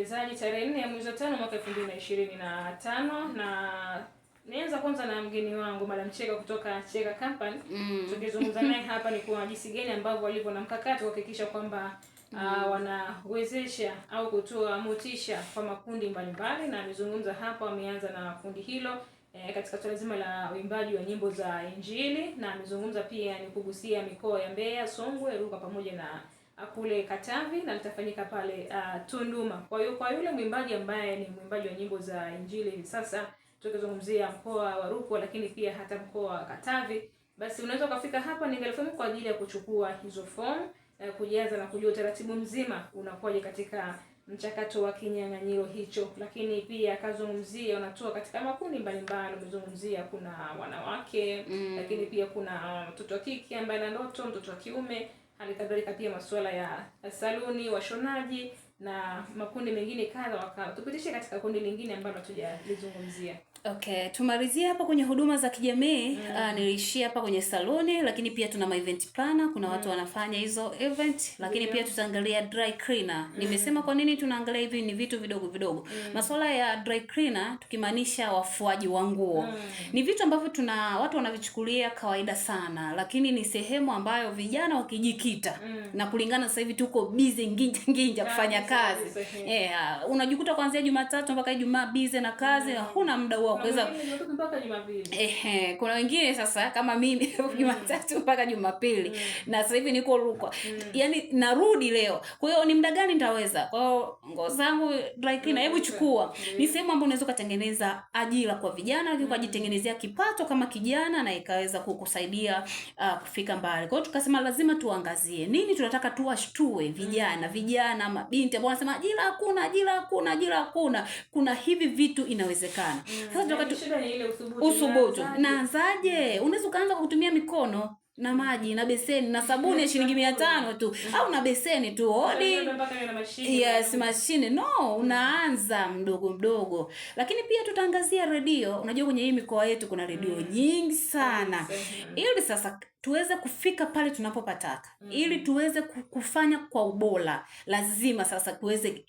msikilizaji, tarehe 4 ya mwezi wa 5 mwaka 2025, na nianza kwanza na mgeni wangu Madam Cheka kutoka Cheka Company. Tukizungumza naye hapa ni kwa jinsi gani ambavyo walivyo na mkakati kuhakikisha kwamba wanawezesha au kutoa motisha kwa makundi mbalimbali, na amezungumza hapa, ameanza na kundi hilo katika swala zima la uimbaji wa nyimbo za Injili, na amezungumza pia ni kugusia mikoa ya Mbeya, Songwe, Rukwa pamoja na kule Katavi, na litafanyika pale Tunduma. Kwa hiyo kwa yule mwimbaji ambaye ni mwimbaji wa nyimbo za Injili hivi sasa, tukizungumzia mkoa wa Rukwa lakini pia hata mkoa wa Katavi, basi unaweza ukafika hapa Ningalefemu kwa ajili ya kuchukua hizo fomu, kujaza na kujua utaratibu mzima unakuwaje katika mchakato wa kinyang'anyiro hicho. Lakini pia akazungumzia unatoa katika makundi mbalimbali, umezungumzia kuna wanawake, lakini pia kuna mtoto wa kike ambaye ana ndoto, mtoto wa kiume, hali kadhalika pia masuala ya saluni, washonaji na makundi mengine kadha wakati. Tupitishe katika kundi lingine ambalo hatujalizungumzia. Okay, tumalizie hapa kwenye huduma za kijamii. Nilishia hapa kwenye saloni, lakini pia tuna event planner, kuna watu wanafanya hizo event, lakini pia tutaangalia dry cleaner. Nimesema kwa nini tunaangalia hivi, ni vitu vidogo vidogo. Masuala ya dry cleaner tukimaanisha wafuaji wa nguo. Ni vitu ambavyo watu wanavichukulia kawaida sana, lakini ni sehemu ambayo vijana wakijikita na kulingana sasa hivi tuko busy nginja kufanya kazi. Unajikuta kuanzia Jumatatu mpaka Ijumaa busy na kazi, huna muda kuweza mpaka Jumapili. Kuna wengine sasa kama mimi Jumatatu mpaka Jumapili, na sasa hivi niko Rukwa. Yaani narudi leo. Kwa hiyo ni muda gani nitaweza? Kwa hiyo nguo zangu dry cleaner, hebu chukua. Ni sehemu ambayo unaweza kutengeneza ajira kwa vijana, ukajitengenezea kipato kama kijana, na ikaweza kukusaidia kufika mbali. Kwa hiyo tukasema lazima tuangazie nini tunataka tuwashtue vijana, mabinti ambao wanasema ajira hakuna. Kuna hivi vitu inawezekana. Sasa shida ni ile uthubutu. Naanzaje? Unaweza kuanza kutumia mikono na maji na beseni na sabuni ya shilingi 500 tu, au na beseni tu hodi. Yes, mashine. No, unaanza mdogo. Lakini pia tutaangazia redio. Unajua kwenye hii mikoa yetu kuna redio nyingi sana. Ili sasa tuweze kufika pale tunapopataka. Ili tuweze kufanya kwa ubora, lazima sasa tuweze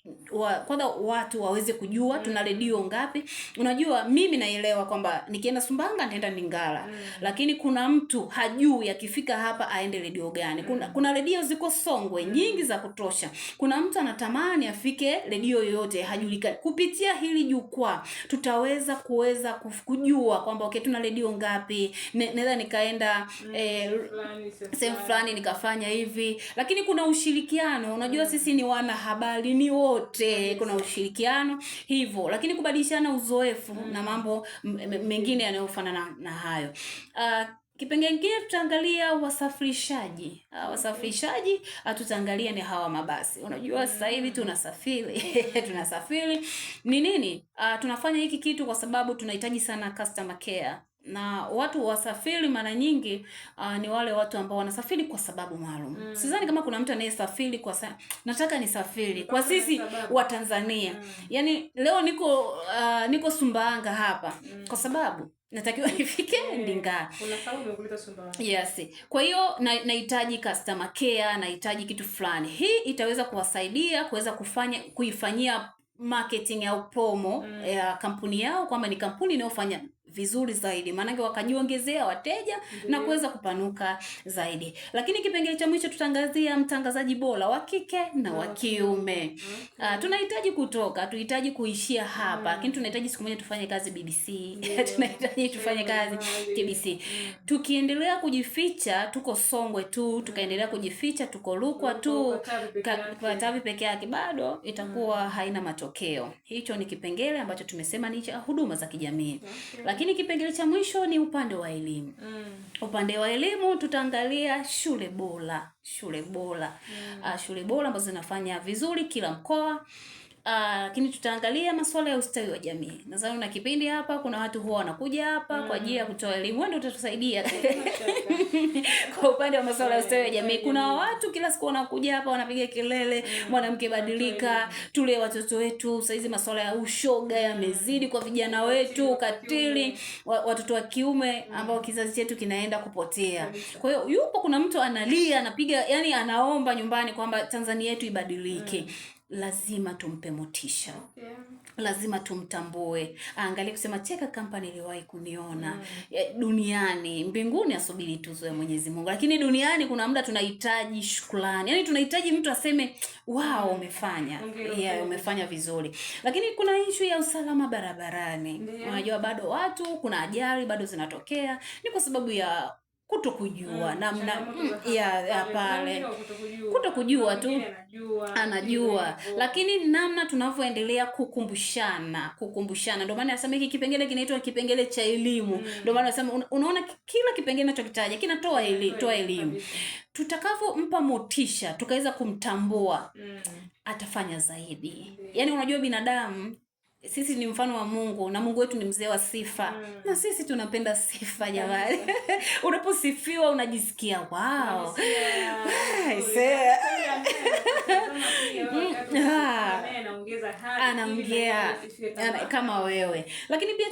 kwanza watu waweze kujua tuna redio ngapi. Unajua mimi naelewa kwamba nikienda Sumbanga nitaenda Ningala, lakini kuna mtu hajui akifika hapa aende redio gani. Kuna redio ziko Songwe nyingi za kutosha. Kuna mtu anatamani afike redio yoyote hajulikani. Kupitia hili jukwaa tutaweza kujua kwamba okay, tuna redio ngapi. Naweza nikaenda sehemu fulani nikafanya hivi. Lakini kuna ushirikiano. Unajua sisi ni wanahabari, ni wote, kuna ushirikiano hivyo, lakini kubadilishana uzoefu na mambo mengine yanayofanana na hayo. Kipengele kingine tutaangalia wasafirishaji. Wasafirishaji tutaangalia ni hawa mabasi. Unajua sasa hivi tunasafiri. Ni nini? Tunafanya hiki kitu kwa sababu tunahitaji sana customer care. Na watu wasafiri mara nyingi ni wale watu ambao wanasafiri kwa sababu maalum. Sidhani kama kuna mtu anayesafiri nataka nisafiri kwa sisi wa Tanzania. Yaani leo niko Sumbawanga hapa kwa sababu natakiwa nifike Ndingala. Unafahamu umekuleta Sumbawanga. Yes. Kwa hiyo nahitaji customer care, nahitaji kitu fulani. Hii itaweza kuwasaidia kuweza kuifanyia marketing au promo ya kampuni yao, kwamba ni kampuni inayofanya vizuri zaidi, maana wakajiongezea wateja na kuweza kupanuka zaidi. Lakini kipengele cha mwisho tutaangazia mtangazaji bora wa kike na wa kiume. Tunahitaji tuhitaji kuishia hapa, lakini tunahitaji siku moja tufanye kazi BBC. Tunahitaji tufanye kazi KBC. Tukiendelea kujificha tuko Songwe tu, tukaendelea kujificha tuko Rukwa tu, Katavi peke yake, bado itakuwa haina matokeo. Hicho ni kipengele ambacho tumesema ni cha huduma za kijamii. Lakini kipengele cha mwisho ni upande wa elimu. Upande wa elimu tutaangalia shule bora. Shule bora ambazo zinafanya vizuri kila mkoa. Lakini tutaangalia masuala ya ustawi wa jamii. Nadhani na kipindi hapa kuna watu huwa wanakuja hapa kwa ajili ya kutoa elimu. Wewe ndio utatusaidia. Kwa upande wa masuala ya ustawi wa jamii, kuna watu kila siku wanakuja hapa wanapiga kelele, mwanamke badilika, tule watoto wetu. Sasa hizi masuala ya ushoga yamezidi kwa vijana wetu, ukatili, watoto wa kiume ambao kizazi chetu kinaenda kupotea. Kwa hiyo kuna mtu analia, anapiga, yani anaomba nyumbani kwamba Tanzania yetu ibadilike. lazima tumpe motisha. Okay. Lazima tumtambue. Angalia kusema Cheka Company iliwahi kuniona. Duniani, mbinguni asubiri tuzo ya Mwenyezi Mungu. Lakini duniani kuna muda tunahitaji shukrani. Yaani tunahitaji mtu aseme, "Wow, umefanya." Umefanya vizuri. Lakini kuna issue ya usalama barabarani. Unajua bado watu, kuna ajali bado zinatokea. Ni kwa sababu ya kutokujua namna ya pale, kutokujua tu anajua, lakini namna tunavyoendelea kukumbushana. Ndio maana nasema hiki kipengele kinaitwa kipengele cha elimu. Ndio maana nasema unaona kila kipengele ninachokitaja kinatoa elimu. Tutakavyompa motisha, tukaweza kumtambua, atafanya zaidi. Yaani unajua binadamu sisi ni mfano wa Mungu na Mungu wetu ni mzee wa sifa. Na sisi tunapenda sifa jamani. Unaposifiwa unajisikia wow. Anaongea kama wewe. Lakini pia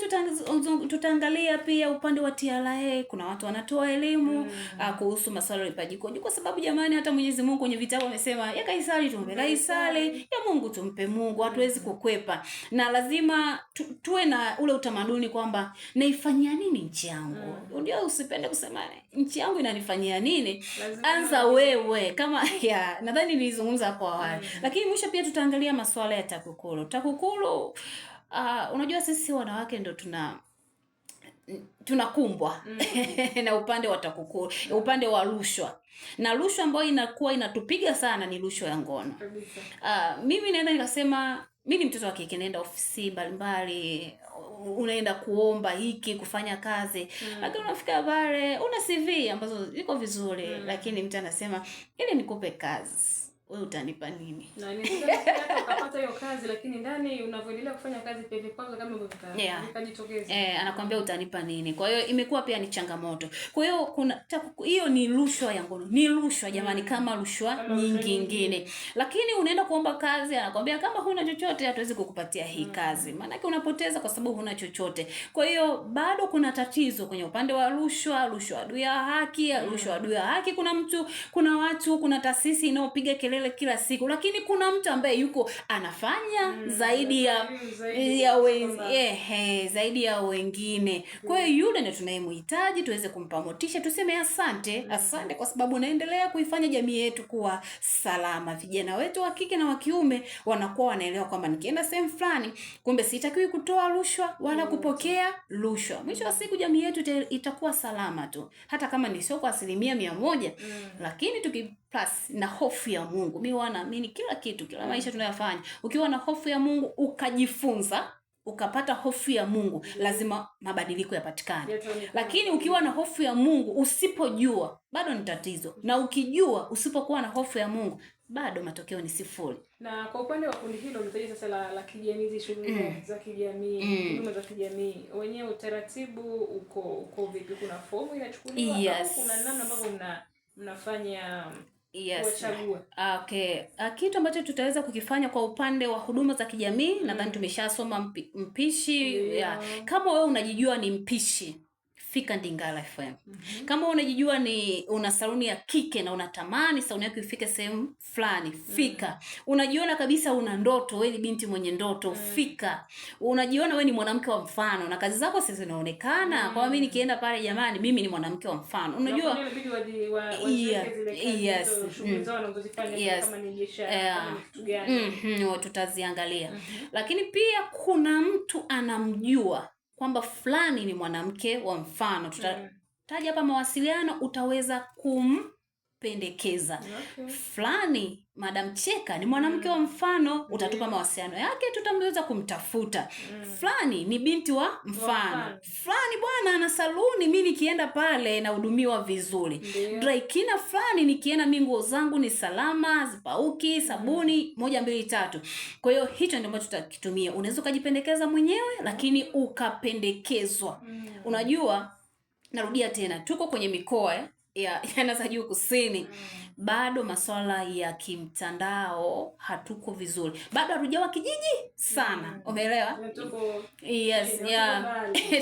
tutaangalia pia upande wa TRA. Kuna watu wanatoa elimu kuhusu masuala ya ulipaji kodi, kwa sababu jamani hata Mwenyezi Mungu kwenye vitabu amesema ya Kaisari tumpe Kaisari, ya Mungu tumpe Mungu. Hatuwezi kukwepa. Na lazima tuwe na ule utamaduni kwamba naifanyia nini nchi yangu. Ndio usipende kusema nchi yangu inanifanyia nini. Anza wewe kama nadhani nilizungumza hapo awali. Lakini mwisho pia tutaangalia masuala ya TAKUKURU. Unajua sisi wanawake ndo tunakumbwa na upande wa TAKUKURU, upande wa rushwa. Na rushwa ambayo inakuwa inatupiga sana ni rushwa ya ngono. Mimi naenda nikasema mimi ni mtoto wa kike, naenda ofisi mbalimbali, unaenda kuomba hiki, kufanya kazi. Lakini unafika pale una CV ambazo ziko vizuri, lakini mtu anasema ili nikupe kazi, wewe utanipa nini? Na ni hata ukapata hiyo kazi, lakini ndani unavyoendelea kufanya kazi pia vikwazo kama hivyo vikajitokeza. Anakuambia utanipa nini? Kwa hiyo imekuwa pia ni changamoto. Kwa hiyo hiyo ni rushwa ya ngono. Ni rushwa jamani, kama rushwa nyingine. Lakini unaenda kuomba kazi, anakuambia kama huna chochote hatuwezi kukupatia hii kazi. Maana yake unapoteza kwa sababu huna chochote. Kwa hiyo bado kuna tatizo kwenye upande wa rushwa adui ya haki, rushwa adui ya haki. Kuna watu, kuna taasisi inayopiga kelele kila siku, lakini kuna mtu ambaye yuko anafanya zaidi ya wengine. Kwa hiyo yule ndiye tunayemhitaji tuweze kumpa motisha, tuseme asante kwa sababu unaendelea kuifanya jamii yetu kuwa salama. Vijana wetu wa kike na wa kiume wanakuwa wanaelewa kwamba nikienda sehemu fulani, kumbe sitakiwi kutoa rushwa wala kupokea rushwa. Mwisho wa siku jamii yetu itakuwa salama tu, hata kama ni sio kwa 100%, lakini plus na hofu ya Mungu. Mimi naamini kila kitu, kila maisha tunayofanya, ukiwa na hofu ya Mungu, ukajifunza, ukapata hofu ya Mungu, lazima mabadiliko yapatikane. Lakini ukiwa na hofu ya Mungu usipojua, bado ni tatizo. Na ukijua usipokuwa na hofu ya Mungu, bado matokeo ni sifuri. Na kwa upande wa kundi hilo mtaji sasa la kijamii, shughuli za kijamii, huduma za kijamii, wenyewe utaratibu uko vipi? Kuna fomu inachukuliwa au kuna namna ambavyo mnafanya kuchagua? Okay. Kitu ambacho tutaweza kukifanya kwa upande wa huduma za kijamii, nadhani tumeshasoma mpishi. Kama wewe unajijua ni mpishi, fika Ndingala FM. Kama unajijua ni una saluni ya kike na unatamani saluni yako ifike sehemu fulani, fika. Unajiona kabisa una ndoto, wewe ni binti mwenye ndoto, fika. Unajiona wewe ni mwanamke wa mfano na kazi zako sisi zinaonekana. Kwa mimi nikienda pale, jamani, mimi ni mwanamke wa mfano. Unajua shughuli zao wanazozifanya kama ni biashara, kama ni kitu gani, tutaziangalia. Lakini pia kuna mtu anamjua kwamba fulani ni mwanamke wa mfano. Tutataja hapa mawasiliano, utaweza kumpendekeza. Fulani Madam Cheka ni mwanamke wa mfano, utatupa mawasiliano yake, tutamweza kumtafuta. Fulani ni binti wa mfano. Fulani bwana ana saluni, mimi nikienda pale na hudumiwa vizuri. Dry cleaner fulani nikienda mimi nguo zangu ni salama, zipauki, sabuni 1 2 3. Kwa hiyo hicho ndio ambacho tutakitumia. Unaweza kujipendekeza mwenyewe, lakini ukapendekezwa. Unajua, narudia tena, tuko kwenye mikoa ya za juu kusini. Bado masuala ya kimtandao hatuko vizuri. Bado hatujawa kijiji sana. Umeelewa? Yes,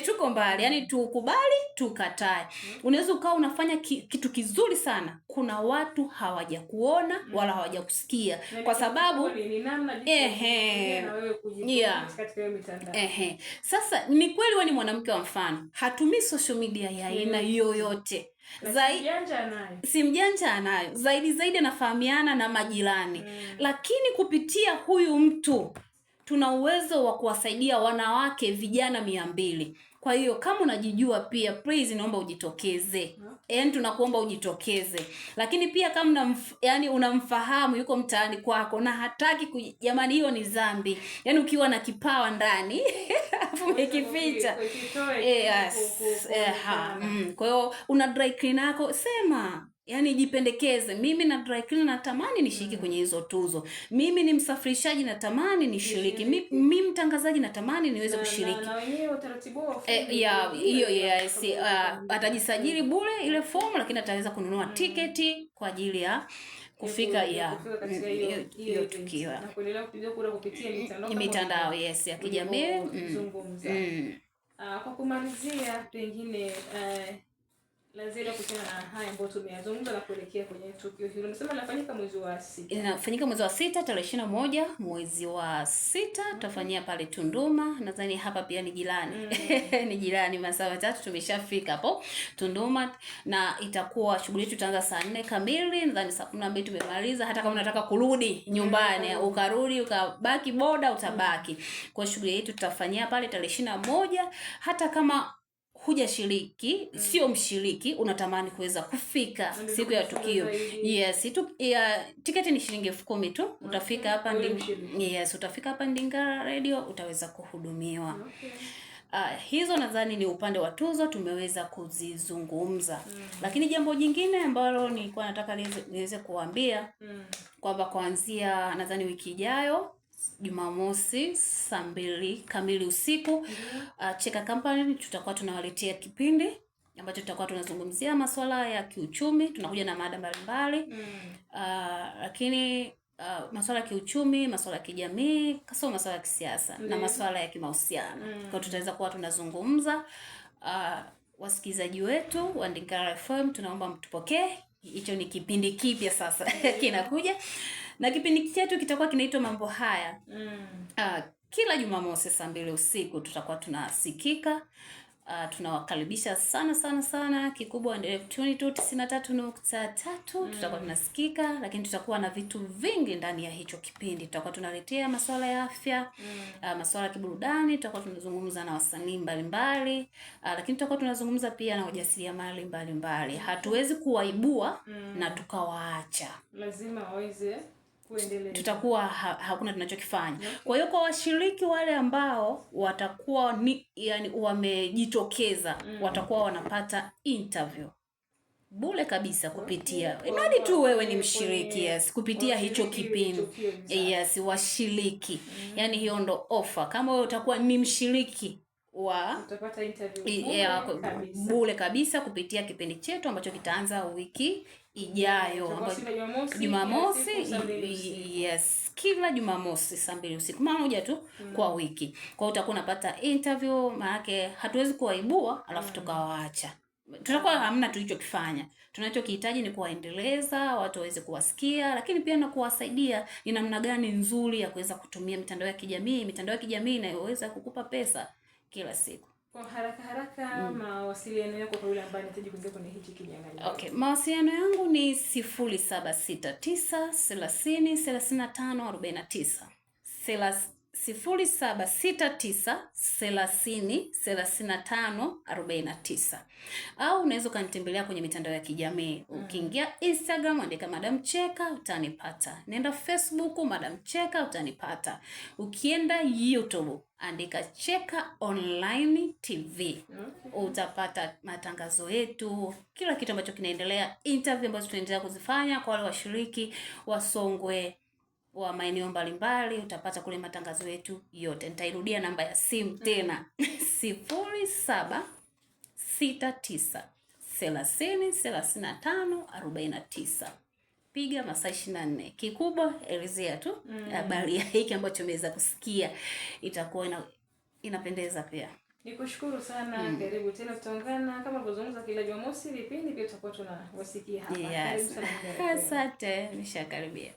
tuko mbali. Yaani tukubali, tukatae. Unaweza ukawa unafanya kitu kizuri sana. Kuna watu hawajakuona wala hawajakusikia kwa sababu ni namna na wewe katika mitandao. Sasa ni kweli wewe ni mwanamke wa mfano. Hatumii social media ya aina yoyote. Si mjanja anayo. Zaidi anafahamiana na majirani. Lakini kupitia huyu mtu tuna uwezo wa kuwasaidia wanawake vijana 200. Kwa hiyo kama unajijua pia, please naomba ujitokeze. Yaani tunakuomba ujitokeze. Lakini pia kama unamfahamu yuko mtaani kwako na hataki jamani, hiyo ni dhambi. Yaani ukiwa na kipawa ndani afu umekificha. Kwa hiyo una dry clean yako, sema. Yaani jipendekeze. Mimi na dry clean natamani nishiriki kwenye hizo tuzo. Mimi ni msafirishaji natamani nishiriki. Mimi mtangazaji natamani niweze kushiriki. Na wenyewe utaratibu wa atajisajili bure ile fomu, lakini ataweza kununua tiketi kwa ajili ya kufika hiyo tukio. Na kuendelea kupiga kura kupitia mitandao ya kijamii. Kwa kumalizia, pengine lazima kuhusiana na haya ambayo tumeyazungumza na kuelekea kwenye tukio hilo. Unasema linafanyika mwezi wa 6. Inafanyika mwezi wa 6 tarehe 21 mwezi wa 6 tutafanyia pale Tunduma. Nadhani hapa pia ni jirani. Ni jirani, masaa 3 tumeshafika hapo Tunduma, na itakuwa shughuli yetu itaanza saa 4 kamili. Nadhani saa 12 tumemaliza. Hata kama unataka kurudi nyumbani, ukarudi ukabaki boda utabaki. Kwa shughuli yetu tutafanyia pale tarehe 21. Hata kama hujashiriki, sio mshiriki, unatamani kuweza kufika siku ya tukio. Yes, tiketi ni shilingi 10,000 tu. Utafika hapa utafika hapa Ndingara Radio, utaweza kuhudumiwa. Hizo nadhani ni upande wa tuzo tumeweza kuzizungumza. Lakini jambo jingine ambalo nilikuwa nataka niweze kuambia kwamba kuanzia nadhani wiki ijayo Jumamosi saa 2 kamili usiku, Cheka Company tutakuwa tunawaletea kipindi ambacho tutakuwa tunazungumzia masuala ya kiuchumi. Tunakuja na mada mbalimbali. Lakini masuala ya kiuchumi, masuala ya kijamii, kasoro masuala ya kisiasa na masuala ya kimahusiano. Kwa tutaweza kuwa tunazungumza. Wasikilizaji wetu wa Ndingara FM, tunaomba mtupokee. Hicho ni kipindi kipya sasa kinakuja. Na kipindi chetu kitakuwa kinaitwa Mambo Haya. Kila Jumamosi saa 2 usiku tutakuwa tunasikika. Tunawakaribisha sana. Kikubwa endelee kutuni tu 93.3. Tutakuwa tunasikika, lakini tutakuwa na vitu vingi ndani ya hicho kipindi. Tutakuwa tunaletea masuala ya afya, masuala ya kiburudani, tutakuwa tunazungumza na wasanii mbalimbali, lakini tutakuwa tunazungumza pia na wajasiriamali mbalimbali. Hatuwezi kuwaibua na tukawaacha. Lazima waweze kuendelea. Tutakuwa hakuna tunachokifanya. Kwa hiyo kwa washiriki wale ambao watakuwa wamejitokeza, watakuwa wanapata interview bure kabisa kupitia imani tu wewe ni mshiriki, kupitia hicho kipindi. Washiriki. Yaani hiyo ndo offer. Kama wewe utakuwa ni mshiriki utapata interview bure kabisa kupitia kipindi chetu ambacho kitaanza wiki ijayo, Jumamosi. Kila Jumamosi saa 2 usiku, mara moja tu kwa wiki. Kwa hiyo utakuwa unapata interview, maana hatuwezi kuwaibua alafu tukawaacha. Tutakuwa hamna tulichokifanya. Tunachokihitaji ni kuwaendeleza, watu waweze kuwasikia, lakini pia na kuwasaidia ni namna gani nzuri ya kuweza kutumia mitandao ya kijamii. Mitandao ya kijamii inayoweza kukupa pesa kila siku. Kwa haraka mawasiliano yako kwa yule ambaye anahitaji kuingia kwenye hichi kinyang'anyiro. Okay, mawasiliano yangu ni 0769 30 35 49. 0769 30 35 49. Au unaweza ukanitembelea kwenye mitandao ya kijamii. Ukiingia Instagram andika Madam Cheka utanipata. Nenda Facebook Madam Cheka utanipata. Ukienda YouTube andika Cheka Online TV. Utapata matangazo yetu, kila kitu ambacho kinaendelea, interview ambazo tunaendelea kuzifanya kwa wale washiriki wa Songwe wa maeneo mbalimbali. Utapata kule matangazo yetu yote. Nitairudia namba ya simu tena. 0769 30 35 49. piga masaa 24. Kikubwa elezea tu habari ya hiki ambacho umeweza kusikia, itakuwa inapendeza pia. Nikushukuru sana. Karibu tena, tutaungana kama kuzungumza kila Jumamosi, vipindi pia tutakuwa tunawasikia hapa. Karibu sana. Asante, nishakaribia.